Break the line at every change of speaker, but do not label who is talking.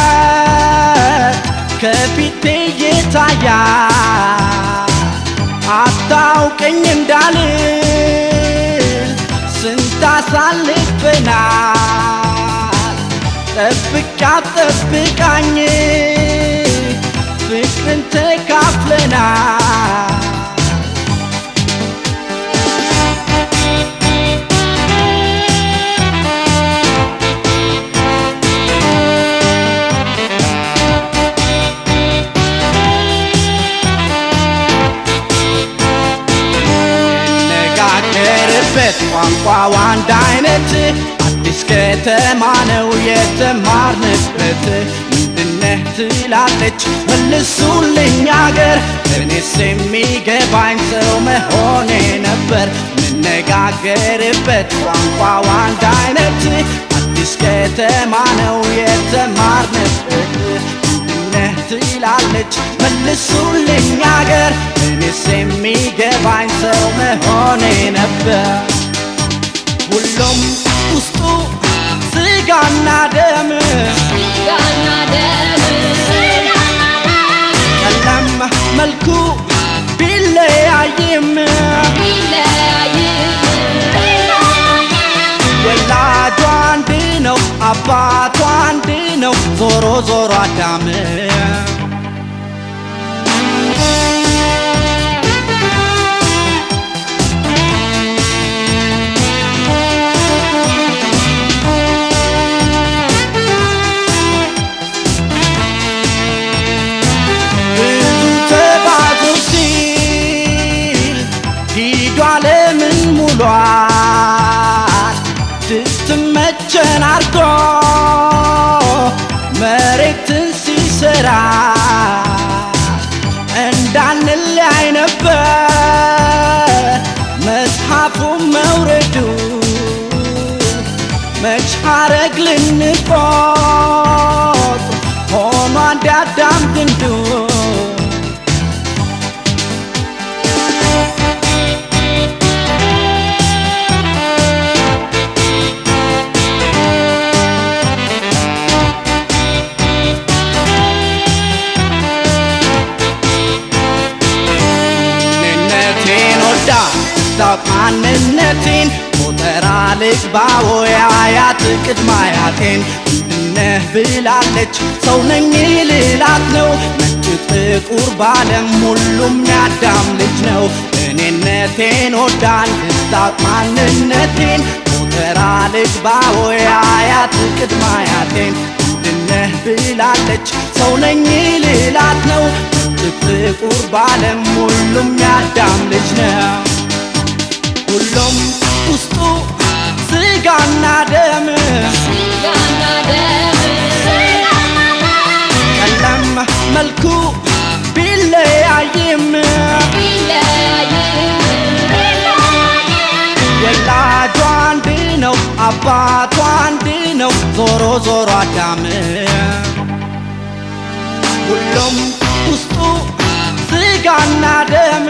ነፃነት ከፊቴ ይታያል አታውቀኝ እንዳልል ስንት አሳልፈናል ጠብቃኝ ፍቅርን ተካፍለናል ቋንቋው አንድ አይነት አዲስ ከተማ ነው የተማርንበት ምንድነህ ትላለች መልሱልኝ አገር እኔስ የሚገባኝ ሰው መሆኔ ነበር ምነጋገርበት ቋንቋው አንድ አይነት አዲስ ከተማ ነው የተማርንበት ምንድነህ ትላለች መልሱልኝ አገር እኔስ የሚገባኝ ሰው መሆኔ ነበር ሁሉም ውስጡ ስጋና ደም ቀለም መልኩ ቢለያይም ወላጇ አንድ ነው አባቷ አንድ ነው ዞሮ ዞሮ አዳም ዓለምን ሙሏት ስትመቸን አርጎ መሬትን ሲሰራ እንዳንለያይ ነበር መጽሐፉን መውረዱ መች ሐረግ ልንቆጥር ሆኖ አንድ አዳም ግንዱ ማንነቴን ሞተራ ልግባ ወያያት ቅድመ አያቴን ምንድነህ ብላለች ሰው ነኝ ልላት ነው ነጭ ጥቁር ባለም ሁሉም ያዳም ልጅ ነው እኔነቴን ወዳን ልታውቅ ማንነቴን ሞተራ ልግባ ወያያት ቅድመ አያቴን ምንድነህ ብላለች ሰው ነኝ ልላት ነው ነጭ ጥቁር ባለም ሁሉም ያዳም ልጅ ነው ሁሉም ውስጡ ስጋና ደም ቀለም መልኩ ቢለያይም ወላጇ አንድ ነው አባቷ አንድ ነው ዞሮ ዞሮ አዳም ሁሉም ውስጡ ስጋና ደም